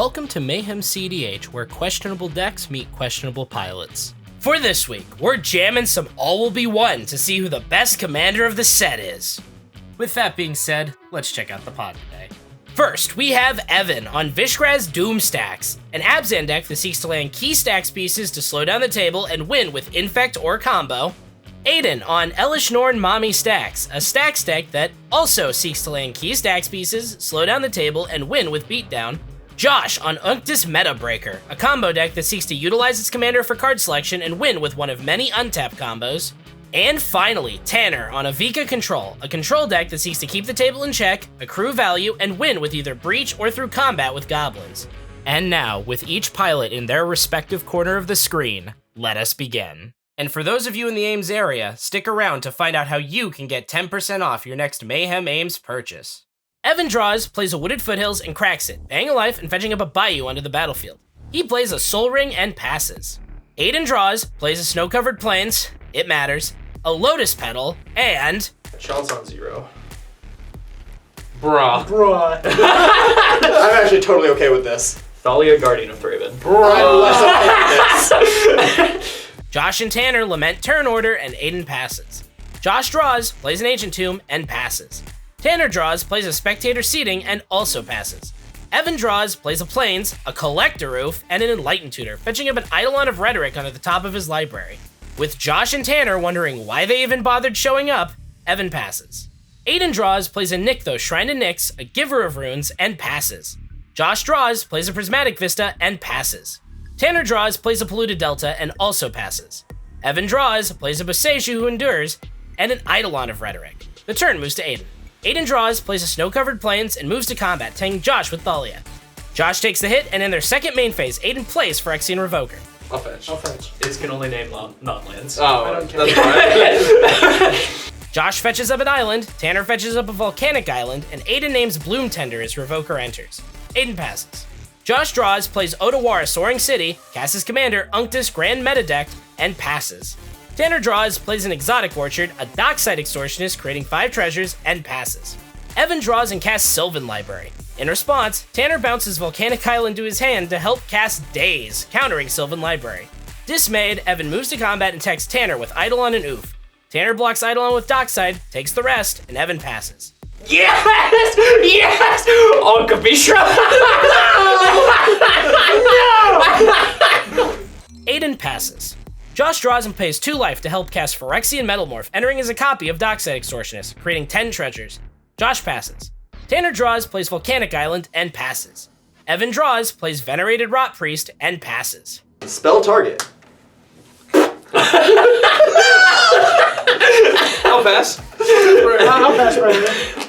Welcome to Mayhem cedh, where questionable decks meet questionable pilots. For this week, we're jamming some All Will Be One to see who the best commander of the set is. With that being said, let's check out the pod today. First, we have Evan on Vishgraz Doom Stax, an Abzan deck that seeks to land key Stax pieces to slow down the table and win with Infect or combo. Aiden on Elesh Norn Mommy Stax, a Stax deck that also seeks to land key Stax pieces, slow down the table, and win with Beatdown. Josh on Unctus Meta Breaker, a combo deck that seeks to utilize its commander for card selection and win with one of many untapped combos. And finally, Tanner on Ovika Control, a control deck that seeks to keep the table in check, accrue value, and win with either Breach or through combat with goblins. And now, with each pilot in their respective corner of the screen, let us begin. And for those of you in the Ames area, stick around to find out how you can get 10% off your next Mayhem Ames purchase. Evan draws, plays a Wooded Foothills, and cracks it, paying a life and fetching up a Bayou onto the battlefield. He plays a Soul Ring and passes. Aiden draws, plays a Snow-Covered Plains, it matters, a Lotus Petal, and... Chance on 0. Bruh. I'm actually totally okay with this. Thalia, Guardian of Thraben. I'm less okay with this. Josh and Tanner lament turn order, and Aiden passes. Josh draws, plays an Ancient Tomb, and passes. Tanner draws, plays a Spectator Seating, and also passes. Evan draws, plays a Plains, a Collector Roof, and an Enlightened Tutor, fetching up an Eidolon of Rhetoric onto the top of his library. With Josh and Tanner wondering why they even bothered showing up, Evan passes. Aiden draws, plays a Nykthos Shrine to Nyx, a Giver of Runes, and passes. Josh draws, plays a Prismatic Vista, and passes. Tanner draws, plays a Polluted Delta, and also passes. Evan draws, plays a Boseiju Who Endures, and an Eidolon of Rhetoric. The turn moves to Aiden. Aiden draws, plays a Snow-Covered Plains, and moves to combat, tagging Josh with Thalia. Josh takes the hit, and in their second main phase, Aiden plays Phyrexian Revoker. I'll fetch. Is can only name non-lands. Oh, that's fine. Josh fetches up an island, Tanner fetches up a volcanic island, and Aiden names Bloom Tender as Revoker enters. Aiden passes. Josh draws, plays Otawara Soaring City, casts his commander Unctus Grand Meta Deck, and passes. Tanner draws, plays an Exotic Orchard, a Dockside Extortionist, creating 5 treasures, and passes. Evan draws and casts Sylvan Library. In response, Tanner bounces Volcanic Island to his hand to help cast Daze, countering Sylvan Library. Dismayed, Evan moves to combat and attacks Tanner with Eidolon and Oof. Tanner blocks Eidolon with Dockside, takes the rest, and Evan passes. Yes! Yes! Oh, Kabisha! No! Aiden passes. Josh draws and pays 2 life to help cast Phyrexian Metalmorph, entering as a copy of Dockside Extortionist, creating 10 treasures. Josh passes. Tanner draws, plays Volcanic Island, and passes. Evan draws, plays Venerated Rot Priest, and passes. Spell target. I'll pass. I'll pass right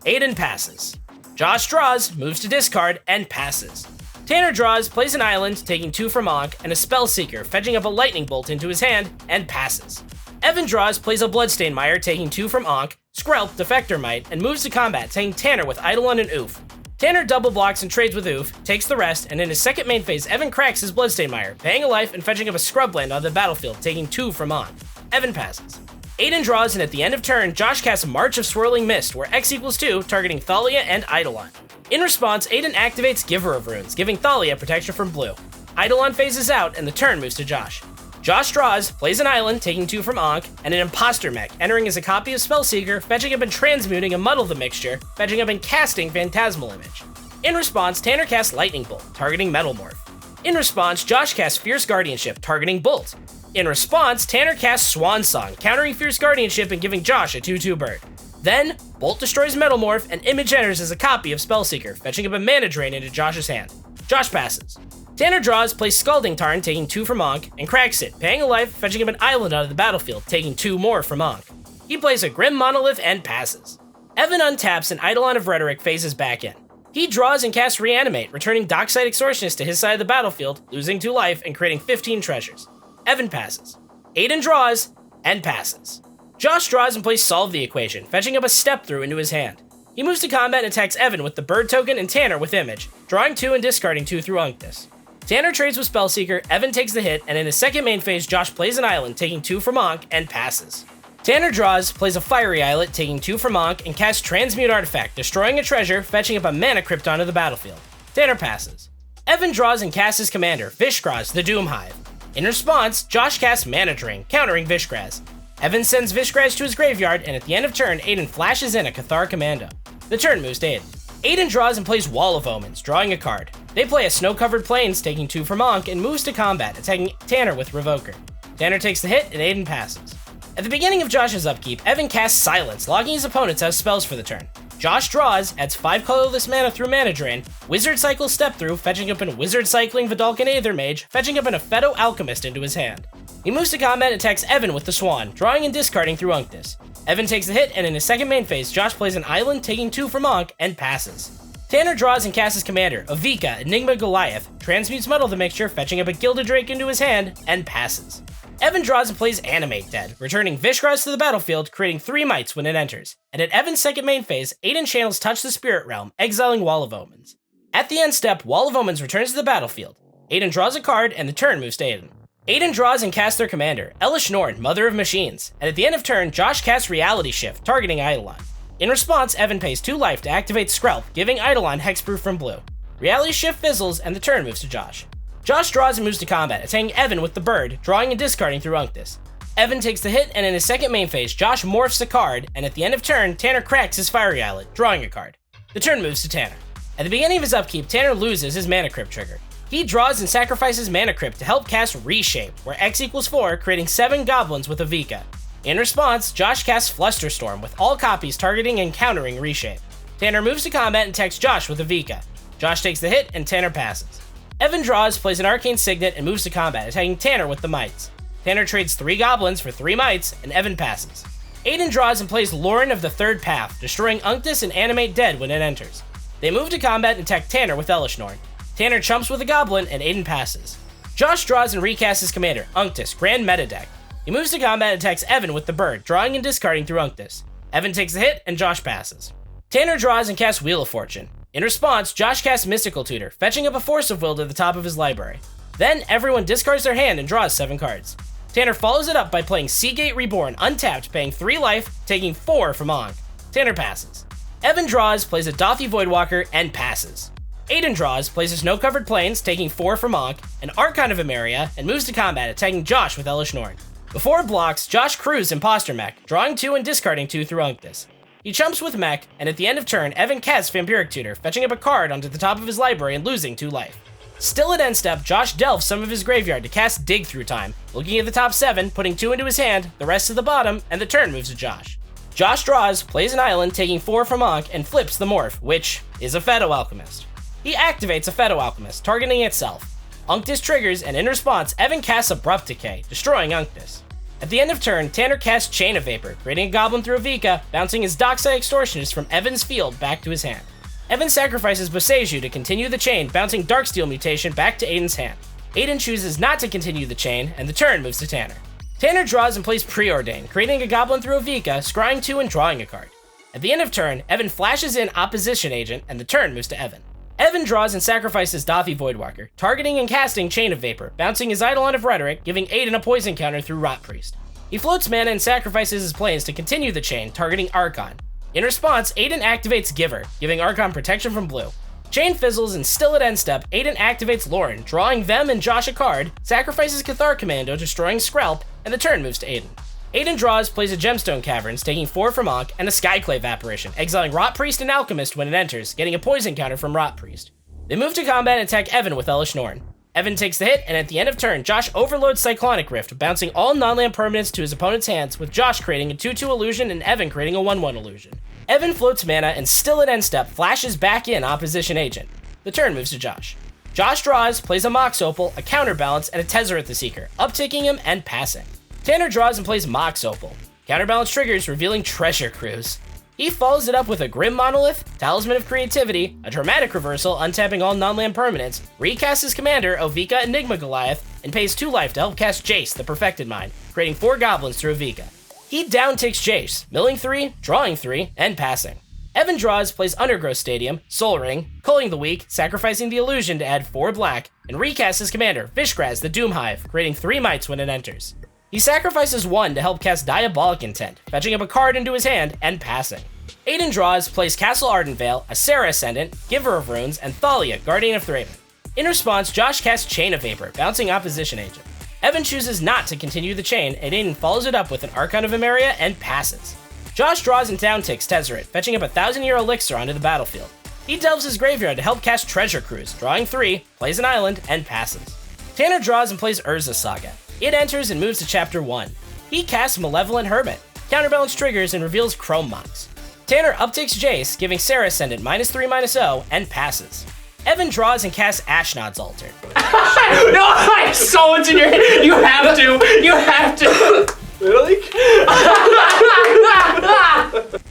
Aiden passes. Josh draws, moves to discard, and passes. Tanner draws, plays an island, taking 2 from Ankh, and a Spellseeker, fetching up a Lightning Bolt into his hand, and passes. Evan draws, plays a Bloodstained Mire, taking 2 from Ankh, Skrelp, Defector Might, and moves to combat, taking Tanner with Eidolon and Oof. Tanner double blocks and trades with Oof, takes the rest, and in his second main phase, Evan cracks his Bloodstained Mire, paying a life and fetching up a Scrubland on the battlefield, taking 2 from Ankh. Evan passes. Aiden draws, and at the end of turn, Josh casts March of Swirling Mist, where X equals 2, targeting Thalia and Eidolon. In response, Aiden activates Giver of Runes, giving Thalia protection from blue. Eidolon phases out, and the turn moves to Josh. Josh draws, plays an island, taking 2 from Ankh, and an Imposter Mech, entering as a copy of Spellseeker, fetching up and transmuting a Muddle the Mixture, fetching up and casting Phantasmal Image. In response, Tanner casts Lightning Bolt, targeting Metalmorph. In response, Josh casts Fierce Guardianship, targeting Bolt. In response, Tanner casts Swan Song, countering Fierce Guardianship and giving Josh a 2/2 bird. Then, Bolt destroys Metalmorph, and Image enters as a copy of Spellseeker, fetching up a mana drain into Josh's hand. Josh passes. Tanner draws, plays Scalding Tarn, taking 2 from Ankh, and cracks it, paying a life, fetching up an island out of the battlefield, taking 2 more from Ankh. He plays a Grim Monolith and passes. Evan untaps and Eidolon of Rhetoric phases back in. He draws and casts Reanimate, returning Dockside Extortionist to his side of the battlefield, losing 2 life and creating 15 treasures. Evan passes. Aiden draws, and passes. Josh draws and plays Solve the Equation, fetching up a Step Through into his hand. He moves to combat and attacks Evan with the Bird token and Tanner with Image, drawing 2 and discarding 2 through Unctus. Tanner trades with Spellseeker, Evan takes the hit, and in his second main phase, Josh plays an island, taking 2 from Ankh, and passes. Tanner draws, plays a Fiery Islet, taking 2 from Ankh, and casts Transmute Artifact, destroying a treasure, fetching up a mana crypt onto the battlefield. Tanner passes. Evan draws and casts his commander, Vishgraz, the Doom Hive. In response, Josh casts Mana Drain, countering Vishgraz. Evan sends Vishgraz to his graveyard, and at the end of turn, Aiden flashes in a Cathar Commando. The turn moves to Aiden. Aiden draws and plays Wall of Omens, drawing a card. They play a Snow-Covered Plains, taking 2 from Ankh, and moves to combat, attacking Tanner with Revoker. Tanner takes the hit, and Aiden passes. At the beginning of Josh's upkeep, Evan casts Silence, locking his opponents as spells for the turn. Josh draws, adds 5 colorless mana through Mana Drain, Wizard Cycle Step Through, fetching up an Wizard Cycling Vidalcan Aether Mage, fetching up an Apheto Alchemist into his hand. He moves to combat and attacks Evan with the Swan, drawing and discarding through Unctus. Evan takes the hit, and in his second main phase, Josh plays an Island, taking 2 from Ankh, and passes. Tanner draws and casts his commander, Ovika, Enigma Goliath, transmutes Muddle the Mixture, fetching up a Gilded Drake into his hand, and passes. Evan draws and plays Animate Dead, returning Vishgraz to the battlefield, creating 3 mites when it enters. And at Evan's second main phase, Aiden channels Touch the Spirit Realm, exiling Wall of Omens. At the end step, Wall of Omens returns to the battlefield. Aiden draws a card, and the turn moves to Aiden. Aiden draws and casts their commander, Elesh Norn, Mother of Machines. And at the end of turn, Josh casts Reality Shift, targeting Eidolon. In response, Evan pays 2 life to activate Skrelp, giving Eidolon Hexproof from blue. Reality Shift fizzles, and the turn moves to Josh. Josh draws and moves to combat, attacking Evan with the bird, drawing and discarding through Unctus. Evan takes the hit, and in his second main phase, Josh morphs a card, and at the end of turn, Tanner cracks his Fiery Islet, drawing a card. The turn moves to Tanner. At the beginning of his upkeep, Tanner loses his Mana Crypt trigger. He draws and sacrifices Mana Crypt to help cast Reshape, where X equals 4, creating 7 goblins with Ovika. In response, Josh casts Flusterstorm, with all copies targeting and countering Reshape. Tanner moves to combat and attacks Josh with Ovika. Josh takes the hit, and Tanner passes. Evan draws, plays an Arcane Signet, and moves to combat, attacking Tanner with the Mites. Tanner trades 3 goblins for 3 Mites, and Evan passes. Aiden draws and plays Lauren of the Third Path, destroying Unctus and Animate Dead when it enters. They move to combat and attack Tanner with Elesh Norn. Tanner chumps with a goblin, and Aiden passes. Josh draws and recasts his commander, Unctus, Grand Meta Deck. He moves to combat and attacks Evan with the bird, drawing and discarding through Unctus. Evan takes the hit, and Josh passes. Tanner draws and casts Wheel of Fortune. In response, Josh casts Mystical Tutor, fetching up a Force of Will to the top of his library. Then, everyone discards their hand and draws 7 cards. Tanner follows it up by playing Seagate Reborn untapped, paying 3 life, taking 4 from Ankh. Tanner passes. Evan draws, plays a Dothy Voidwalker, and passes. Aiden draws, plays a Snow-Covered Plains, taking 4 from Ankh, an Archon of Emeria, and moves to combat, attacking Josh with Elesh Norn. Before it blocks, Josh crews Imposter Mech, drawing 2 and discarding 2 through Unctus. He chumps with Mech, and at the end of turn, Evan casts Vampiric Tutor, fetching up a card onto the top of his library and losing 2 life. Still at end step, Josh delves some of his graveyard to cast Dig Through Time, looking at the top 7, putting 2 into his hand, the rest to the bottom, and the turn moves to Josh. Josh draws, plays an island, taking 4 from Ankh, and flips the Morph, which is a Apheto Alchemist. He activates Apheto Alchemist, targeting itself. Unctus triggers, and in response, Evan casts Abrupt Decay, destroying Unctus. At the end of turn, Tanner casts Chain of Vapor, creating a goblin through Ovika, bouncing his Dockside Extortionist from Evan's field back to his hand. Evan sacrifices Boseiju to continue the chain, bouncing Darksteel Mutation back to Aiden's hand. Aiden chooses not to continue the chain, and the turn moves to Tanner. Tanner draws and plays Preordain, creating a goblin through Ovika, scrying 2 and drawing a card. At the end of turn, Evan flashes in Opposition Agent, and the turn moves to Evan. Evan draws and sacrifices Dothy Voidwalker, targeting and casting Chain of Vapor, bouncing his Eidolon of Rhetoric, giving Aiden a poison counter through Rot Priest. He floats mana and sacrifices his planes to continue the chain, targeting Archon. In response, Aiden activates Giver, giving Archon protection from blue. Chain fizzles, and still at end step, Aiden activates Lauren, drawing them and Josh a card, sacrifices Cathar Commando, destroying Skrelp, and the turn moves to Aiden. Aiden draws, plays a Gemstone Caverns, taking 4 from Ankh, and a Skyclave Apparition, exiling Rot Priest and Alchemist when it enters, getting a poison counter from Rot Priest. They move to combat and attack Evan with Elesh Norn. Evan takes the hit, and at the end of turn, Josh overloads Cyclonic Rift, bouncing all non-land permanents to his opponent's hands, with Josh creating a 2/2 illusion and Evan creating a 1/1 illusion. Evan floats mana and still at end step flashes back in Opposition Agent. The turn moves to Josh. Josh draws, plays a Mox Opal, a Counterbalance, and a Tezzeret the Seeker, upticking him and passing. Tanner draws and plays Mox Opal. Counterbalance triggers, revealing Treasure Cruise. He follows it up with a Grim Monolith, Talisman of Creativity, a Dramatic Reversal, untapping all non-land permanents, recasts his commander, Ovika Enigma Goliath, and pays 2 life to help cast Jace, the Perfected Mind, creating 4 goblins through Ovika. He downticks Jace, milling 3, drawing 3, and passing. Evan draws, plays Undergrowth Stadium, Soul Ring, Culling the Weak, sacrificing the illusion to add 4 black, and recasts his commander, Vishgraz the Doom Hive, creating 3 mites when it enters. He sacrifices 1 to help cast Diabolic Intent, fetching up a card into his hand and passing. Aiden draws, plays Castle Ardenvale, a Sarah Ascendant, Giver of Runes, and Thalia, Guardian of Thraben. In response, Josh casts Chain of Vapor, bouncing Opposition Agent. Evan chooses not to continue the chain, and Aiden follows it up with an Archon of Emeria and passes. Josh draws and downticks Tezzeret, fetching up a 1,000-year elixir onto the battlefield. He delves his graveyard to help cast Treasure Cruise, drawing 3, plays an island, and passes. Tanner draws and plays Urza Saga. It enters and moves to Chapter 1. He casts Malevolent Hermit, counterbalance triggers, and reveals Chrome Mox. Tanner upticks Jace, giving Sarah Ascendant -3/-0, and passes. Evan draws and casts Ashnod's Altar. No, I saw what's in your head. You have to. Really?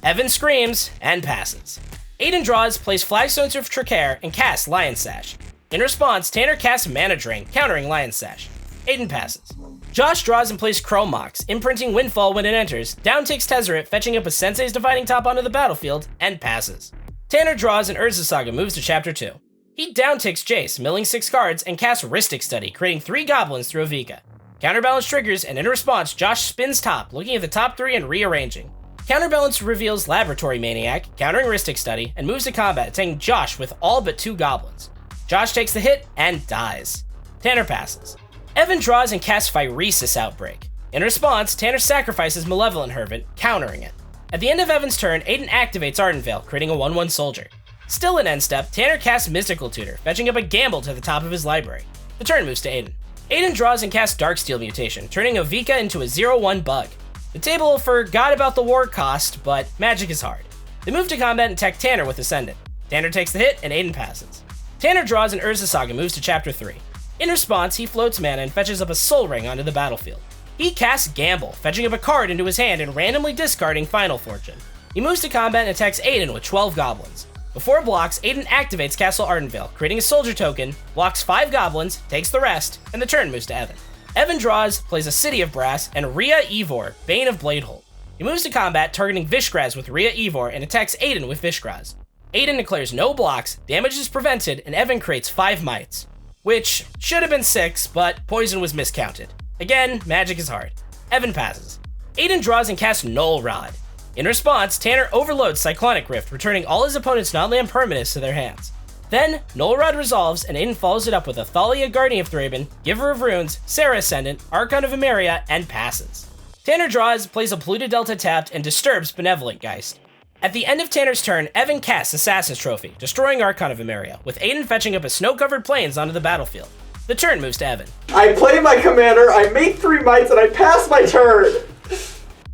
Evan screams and passes. Aiden draws, plays Flagstones of Tracair, and casts Lion Sash. In response, Tanner casts Mana Drain, countering Lion Sash. Aiden passes. Josh draws and plays Chrome Mox, imprinting Windfall when it enters, downticks Tezzeret, fetching up a Sensei's Dividing Top onto the battlefield, and passes. Tanner draws and Urza Saga moves to Chapter 2. He downticks Jace, milling 6 cards, and casts Rhystic Study, creating 3 goblins through Ovika. Counterbalance triggers, and in response, Josh spins top, looking at the top 3 and rearranging. Counterbalance reveals Laboratory Maniac, countering Rhystic Study, and moves to combat, attacking Josh with all but 2 goblins. Josh takes the hit and dies. Tanner passes. Evan draws and casts Phyresis Outbreak. In response, Tanner sacrifices Malevolent Hermit, countering it. At the end of Evan's turn, Aiden activates Ardenvale, creating a 1/1 soldier. Still in end step, Tanner casts Mystical Tutor, fetching up a Gamble to the top of his library. The turn moves to Aiden. Aiden draws and casts Darksteel Mutation, turning Ovika into a 0/1 bug. The table forgot about the war cost, but magic is hard. They move to combat and attack Tanner with Ascendant. Tanner takes the hit and Aiden passes. Tanner draws and Urza Saga moves to Chapter 3. In response, he floats mana and fetches up a Soul Ring onto the battlefield. He casts Gamble, fetching up a card into his hand and randomly discarding Final Fortune. He moves to combat and attacks Aiden with 12 goblins. Before it blocks, Aiden activates Castle Ardenvale, creating a soldier token, blocks 5 goblins, takes the rest, and the turn moves to Evan. Evan draws, plays a City of Brass, and Rhea Ivor, Bane of Bladehold. He moves to combat, targeting Vishgraz with Rhea Ivor, and attacks Aiden with Vishgraz. Aiden declares no blocks, damage is prevented, and Evan creates 5 mites. Which should have been 6, but poison was miscounted. Again, magic is hard. Evan passes. Aiden draws and casts Null Rod. In response, Tanner overloads Cyclonic Rift, returning all his opponent's non-land permanents to their hands. Then, Null Rod resolves, and Aiden follows it up with a Thalia, Guardian of Thraben, Giver of Runes, Sarah Ascendant, Archon of Emeria, and passes. Tanner draws, plays a Polluted Delta tapped, and disturbs Benevolent Geist. At the end of Tanner's turn, Evan casts Assassin's Trophy, destroying Archon of Emeria, with Aiden fetching up a snow-covered plains onto the battlefield. The turn moves to Evan. I play my commander, I make 3 mites, and I pass my turn!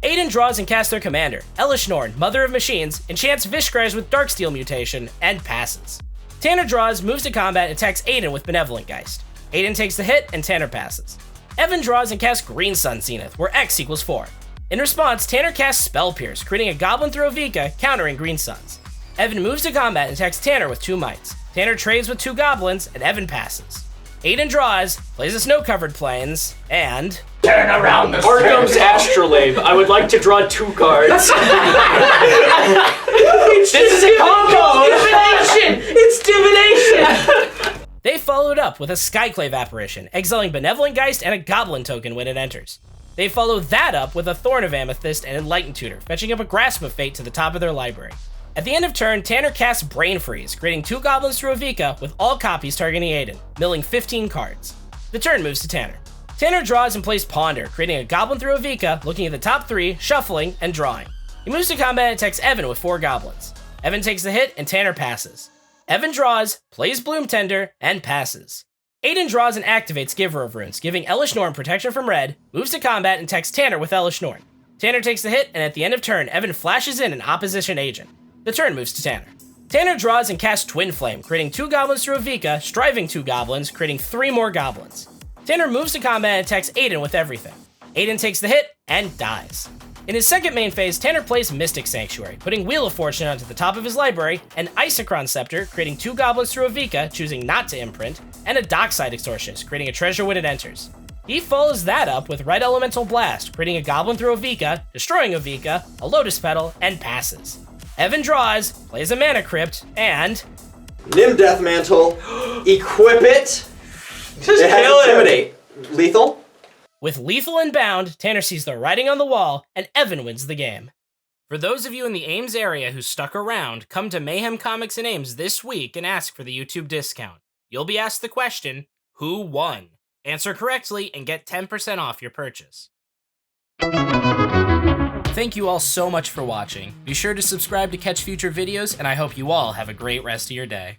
Aiden draws and casts their commander, Elesh Norn, Mother of Machines, enchants Vishgraz with Darksteel Mutation, and passes. Tanner draws, moves to combat, and attacks Aiden with Benevolent Geist. Aiden takes the hit, and Tanner passes. Evan draws and casts Green Sun Zenith, where X equals 4. In response, Tanner casts Spell Pierce, creating a Goblin through Ovika, countering Green Suns. Evan moves to combat and attacks Tanner with 2 mites. Tanner trades with 2 goblins, and Evan passes. Aiden draws, plays a snow-covered plains, and... Turn around the Arkham's Astrolabe. I would like to draw 2 cards. This is a combo! It's divination! They followed up with a Skyclave Apparition, exiling Benevolent Geist and a Goblin token when it enters. They follow that up with a Thorn of Amethyst and Enlightened Tutor, fetching up a Grasp of Fate to the top of their library. At the end of turn, Tanner casts Brain Freeze, creating 2 goblins through Ovika with all copies targeting Aiden, milling 15 cards. The turn moves to Tanner. Tanner draws and plays Ponder, creating a goblin through Ovika, looking at the top 3, shuffling, and drawing. He moves to combat and attacks Evan with 4 goblins. Evan takes the hit, and Tanner passes. Evan draws, plays Bloom Tender, and passes. Aiden draws and activates Giver of Runes, giving Elesh Norn protection from red, moves to combat, and attacks Tanner with Elesh Norn. Tanner takes the hit, and at the end of turn, Evan flashes in an opposition agent. The turn moves to Tanner. Tanner draws and casts Twin Flame, creating 2 goblins through Ovika, striving 2 goblins, creating 3 more goblins. Tanner moves to combat and attacks Aiden with everything. Aiden takes the hit and dies. In his second main phase, Tanner plays Mystic Sanctuary, putting Wheel of Fortune onto the top of his library, an Isochron Scepter, creating 2 goblins through Ovika, choosing not to imprint, and a Dockside Extortionist, creating a treasure when it enters. He follows that up with Red Elemental Blast, creating a goblin through Ovika, destroying Ovika, a Lotus Petal, and passes. Evan draws, plays a Mana Crypt, and... Nim Death Mantle, equip it. Just It has kill him. Intimidate. Lethal. With Lethal and Bound, Tanner sees the writing on the wall, and Evan wins the game. For those of you in the Ames area who stuck around, come to Mayhem Comics in Ames this week and ask for the YouTube discount. You'll be asked the question, who won? Answer correctly and get 10% off your purchase. Thank you all so much for watching. Be sure to subscribe to catch future videos, and I hope you all have a great rest of your day.